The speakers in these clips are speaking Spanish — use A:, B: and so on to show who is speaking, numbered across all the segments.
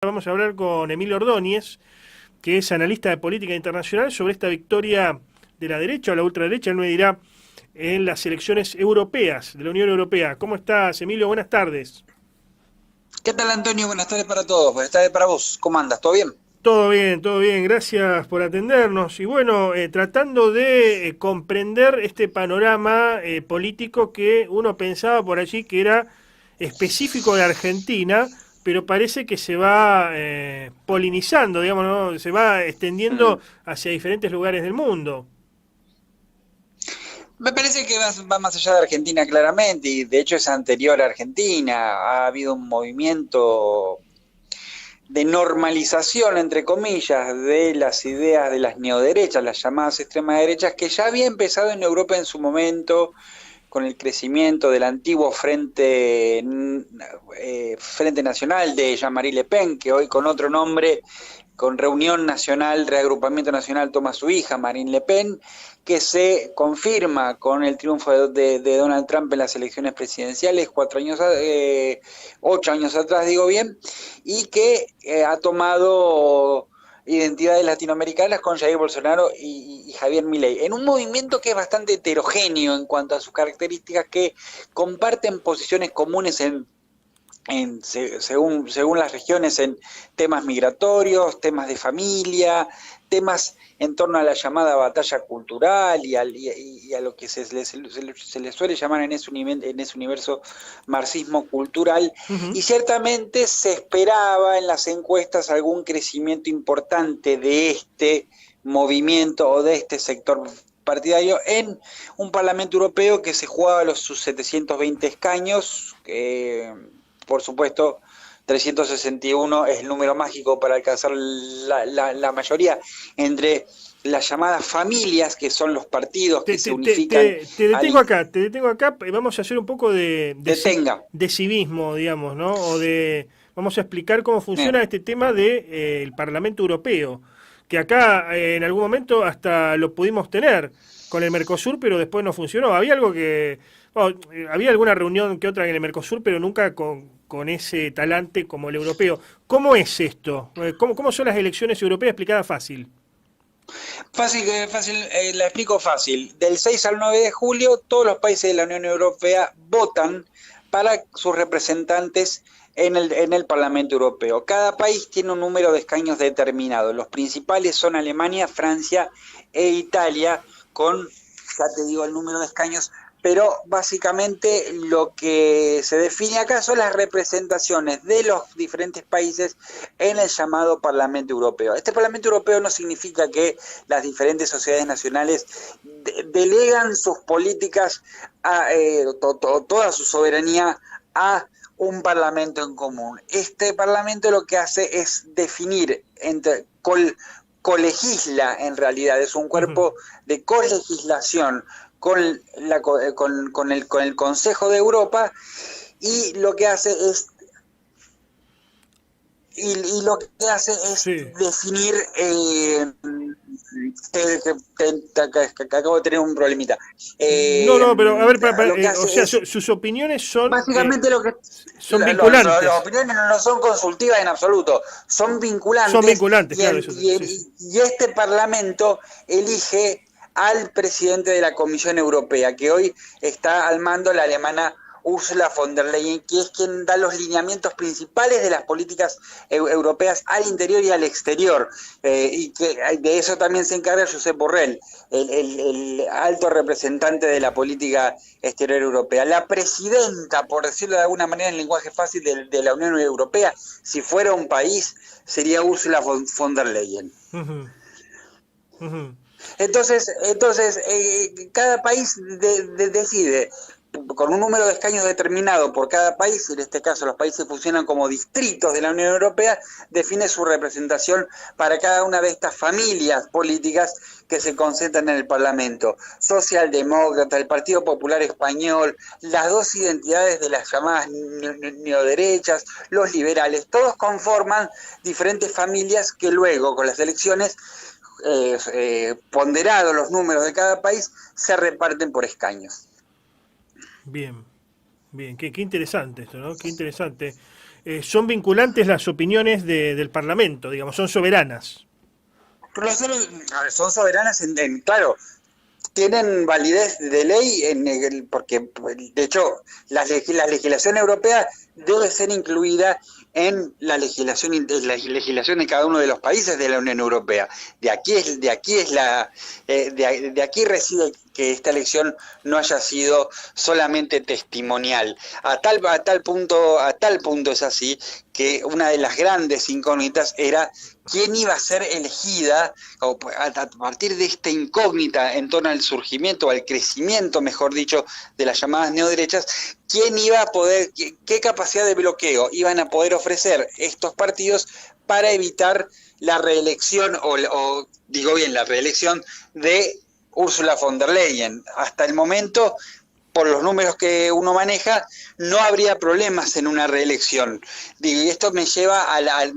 A: Vamos a hablar con Emilio Ordóñez, que es analista de política internacional, sobre esta victoria de la derecha o la ultraderecha, él me dirá, en las elecciones europeas, de la Unión Europea. ¿Cómo estás, Emilio? Buenas tardes.
B: ¿Qué tal, Antonio? Buenas tardes para todos. Buenas tardes para vos. ¿Cómo andas? ¿Todo bien?
A: Todo bien, gracias por atendernos. Y bueno, tratando de comprender este panorama político que uno pensaba por allí que era específico de Argentina, pero parece que se va polinizando, digamos, ¿no? Se va extendiendo
B: Mm.
A: hacia diferentes lugares del mundo.
B: Me parece que va más allá de Argentina claramente, y de hecho es anterior a Argentina. Ha habido un movimiento de normalización, entre comillas, de las ideas de las neoderechas, las llamadas extremas derechas, que ya había empezado en Europa en su momento, con el crecimiento del antiguo Frente Nacional de Jean-Marie Le Pen, que hoy con otro nombre, con Reunión Nacional, Reagrupamiento Nacional, toma su hija, Marine Le Pen, que se confirma con el triunfo de Donald Trump en las elecciones presidenciales 8 años atrás, digo bien, y que ha tomado identidades latinoamericanas con Jair Bolsonaro y Javier Milei, en un movimiento que es bastante heterogéneo en cuanto a sus características, que comparten posiciones comunes según las regiones, en temas migratorios, temas de familia, temas en torno a la llamada batalla cultural y a lo que se le suele llamar en ese universo marxismo cultural.
A: Ujú.
B: Y ciertamente se esperaba en las encuestas algún crecimiento importante de este movimiento o de este sector partidario en un Parlamento Europeo que se jugaba sus 720 escaños. Por supuesto, 361 es el número mágico para alcanzar la mayoría entre las llamadas familias, que son los partidos que se unifican
A: Te
B: al
A: detengo acá, vamos a hacer un poco
B: detenga.
A: de civismo, digamos, ¿no? Vamos a explicar cómo funciona
B: Bien.
A: este tema del Parlamento Europeo, que acá en algún momento hasta lo pudimos tener con el Mercosur, pero después no funcionó. Bueno, había alguna reunión que otra en el Mercosur, pero nunca con ese talante como el europeo. ¿Cómo es esto? ¿Cómo son las elecciones europeas? Explicada fácil.
B: Fácil, la explico fácil. Del 6 al 9 de julio, todos los países de la Unión Europea votan para sus representantes en el Parlamento Europeo. Cada país tiene un número de escaños determinado. Los principales son Alemania, Francia e Italia, con, ya te digo el número de escaños, pero básicamente lo que se define acá son las representaciones de los diferentes países en el llamado Parlamento Europeo. Este Parlamento Europeo no significa que las diferentes sociedades nacionales delegan sus políticas, toda su soberanía a un parlamento en común. Este parlamento lo que hace es definir colegisla, en realidad es un
A: Ujú.
B: cuerpo de colegislación con el Consejo de Europa, y lo que hace es y lo que hace es
A: Sí.
B: definir, que acabo de tener un problemita.
A: No, no, pero a ver,
B: Lo que
A: o
B: hace
A: sea,
B: es
A: sus opiniones son,
B: básicamente lo que
A: son
B: las
A: vinculantes.
B: opiniones no son consultivas en absoluto, son
A: Son
B: vinculantes,
A: vinculantes, claro, eso. Sí, sí.
B: y este Parlamento elige al presidente de la Comisión Europea, que hoy está al mando la alemana Ursula von der Leyen, que es quien da los lineamientos principales de las políticas europeas al interior y al exterior, y que de eso también se encarga Josep Borrell, el alto representante de la política exterior europea. La presidenta, por decirlo de alguna manera en lenguaje fácil, de la Unión Europea, si fuera un país, sería Ursula von der Leyen.
A: Ujú, ujú.
B: Cada país decide con un número de escaños determinado por cada país. En este caso los países funcionan como distritos de la Unión Europea, define su representación para cada una de estas familias políticas que se concentran en el Parlamento. Socialdemócrata, el Partido Popular Español, las dos identidades de las llamadas neoderechas, los liberales, todos conforman diferentes familias que luego, con las elecciones, ponderados los números de cada país, se reparten por escaños.
A: Bien, bien, qué interesante esto, ¿no? Qué interesante. son vinculantes las opiniones del Parlamento, digamos, son soberanas.
B: A ver, son soberanas claro, tienen validez de ley porque de hecho la legislación europea debe ser incluida en la legislación de cada uno de los países de la Unión Europea. De aquí reside que esta elección no haya sido solamente testimonial. A tal punto es así que una de las grandes incógnitas era quién iba a ser elegida, a partir de esta incógnita en torno al surgimiento, al crecimiento, mejor dicho, de las llamadas neoderechas, quién iba a poder, qué capacidad de bloqueo iban a poder ofrecer estos partidos para evitar la reelección, la reelección de Ursula von der Leyen. Hasta el momento, por los números que uno maneja, no habría problemas en una reelección. Y esto me lleva al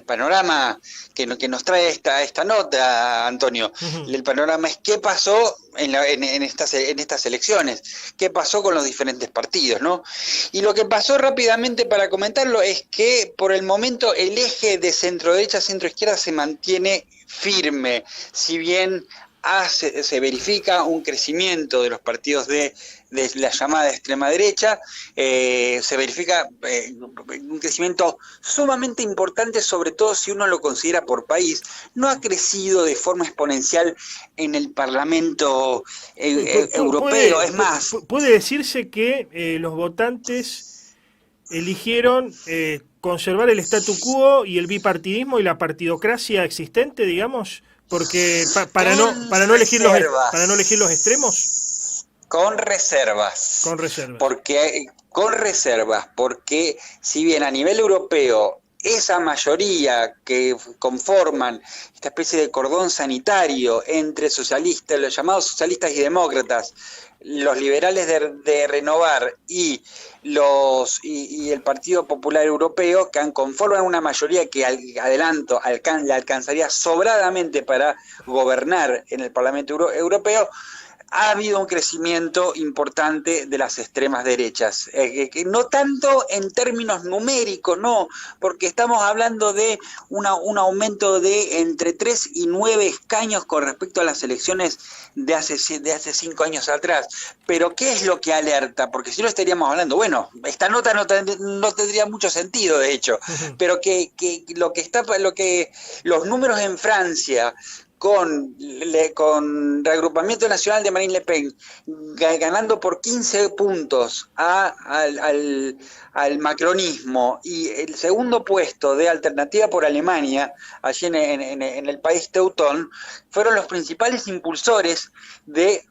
B: panorama que nos trae esta nota, Antonio. El panorama es qué pasó en estas elecciones, qué pasó con los diferentes partidos, ¿no? Y lo que pasó rápidamente para comentarlo es que por el momento el eje de centro-derecha, centro-izquierda se mantiene firme, si bien se verifica un crecimiento de los partidos de la llamada extrema derecha, se verifica un crecimiento sumamente importante, sobre todo si uno lo considera por país. No ha crecido de forma exponencial en el Parlamento europeo, es más.
A: Puede decirse que los votantes eligieron conservar el statu quo y el bipartidismo y la partidocracia existente, digamos. Porque para no elegir los extremos.
B: Con reservas. Porque si bien a nivel europeo esa mayoría que conforman esta especie de cordón sanitario entre socialistas, los llamados socialistas y demócratas, los liberales de Renovar y el Partido Popular Europeo, que conforman una mayoría que le alcanzaría sobradamente para gobernar en el Parlamento Europeo, ha habido un crecimiento importante de las extremas derechas. No tanto en términos numéricos, no, porque estamos hablando de un aumento de entre 3 y 9 escaños con respecto a las elecciones de hace 5 años atrás. Pero ¿qué es lo que alerta? Porque si no estaríamos hablando, bueno, esta nota no tendría mucho sentido, de hecho, pero que los números en Francia, con Reagrupamiento Nacional de Marine Le Pen ganando por 15 puntos al macronismo, y el segundo puesto de Alternativa por Alemania, allí en el país teutón, fueron los principales impulsores de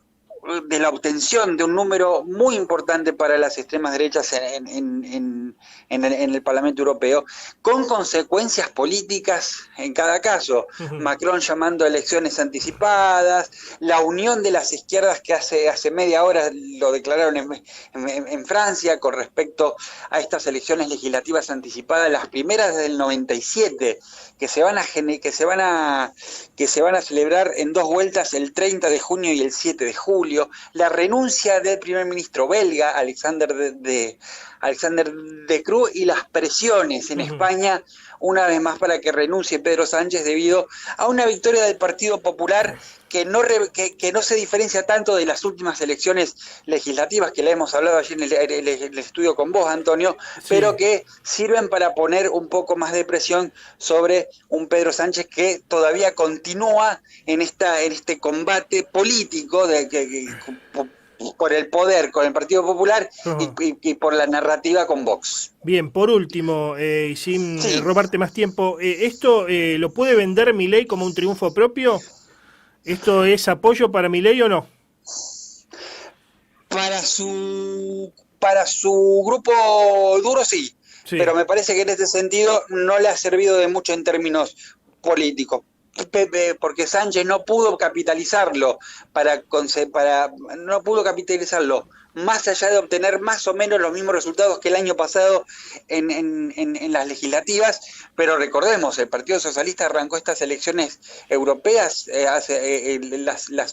B: la obtención de un número muy importante para las extremas derechas en el Parlamento Europeo, con consecuencias políticas en cada caso. Macron llamando a elecciones anticipadas, la unión de las izquierdas que hace media hora lo declararon en Francia con respecto a estas elecciones legislativas anticipadas, las primeras del 97, que se van a celebrar en 2 vueltas, el 30 de junio y el 7 de julio. La renuncia del primer ministro belga, Alexander de Croo, y las presiones en España, una vez más, para que renuncie Pedro Sánchez debido a una victoria del Partido Popular que no se diferencia tanto de las últimas elecciones legislativas, que la hemos hablado allí en el estudio con vos, Antonio, sí, pero que sirven para poner un poco más de presión sobre un Pedro Sánchez que todavía continúa en este combate político por el poder con el Partido Popular y por la narrativa con Vox.
A: Bien, por último, y sin robarte más tiempo, ¿esto lo puede vender Milei como un triunfo propio? ¿Esto es apoyo para Milei o no?
B: Para su grupo duro sí, pero me parece que en este sentido no le ha servido de mucho en términos políticos, porque Sánchez no pudo capitalizarlo más allá de obtener más o menos los mismos resultados que el año pasado en las legislativas. Pero recordemos, el Partido Socialista arrancó estas elecciones europeas,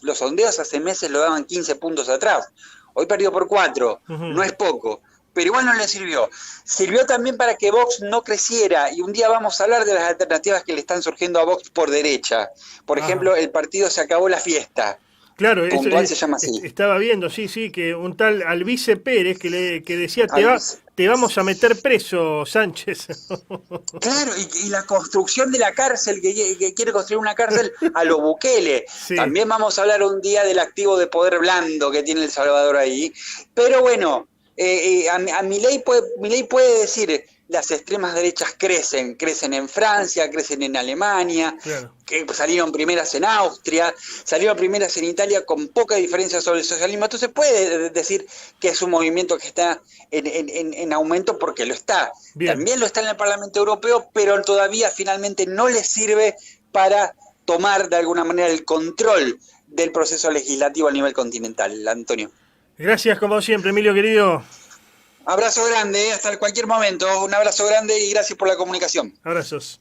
B: los sondeos hace meses lo daban 15 puntos atrás, hoy perdió por 4, no es poco, pero igual no le sirvió. Sirvió también para que Vox no creciera, y un día vamos a hablar de las alternativas que le están surgiendo a Vox por derecha. Por ejemplo, el partido Se Acabó la Fiesta.
A: Claro, eso
B: Puntual se llama así.
A: estaba viendo, sí, que un tal Albice Pérez que decía,
B: Alvis.
A: te vamos a meter preso, Sánchez.
B: Claro, y la construcción de la cárcel, que quiere construir una cárcel a lo Bukele.
A: Sí.
B: También vamos a hablar un día del activo de poder blando que tiene El Salvador ahí. Pero bueno, a Milei puede decir, las extremas derechas crecen en Francia, crecen en Alemania,
A: Claro.
B: que salieron primeras en Austria, salieron primeras en Italia con poca diferencia sobre el socialismo. Entonces puede decir que es un movimiento que está en aumento porque lo está.
A: Bien.
B: También lo está en el Parlamento Europeo, pero todavía finalmente no le sirve para tomar de alguna manera el control del proceso legislativo a nivel continental, Antonio.
A: Gracias como siempre, Emilio querido.
B: Abrazo grande, hasta cualquier momento. Un abrazo grande y gracias por la comunicación.
A: Abrazos.